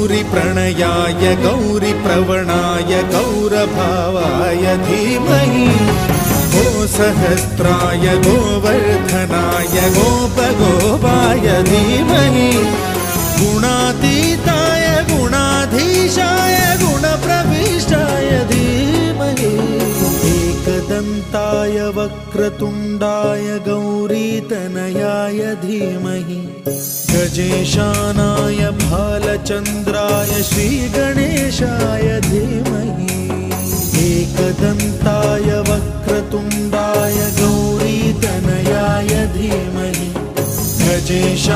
गौरीप्रणयाय गौरीप्रवणाय गौरभावाय धीमहि गोसहस्राय गोवर्धनाय गोपगोपाय धीमहि गुणातीताय गुणाधीशाय गुणप्रविष्टाय धीमहि एकदन्ताय वक्रतुण्डाय गौरीतनयाय धीमहि गजेशानाय भालचन्द्राय श्रीगणेशाय धीमहि एकदन्ताय वक्रतुण्डाय गौरीतनयाय धीमहि गजेशा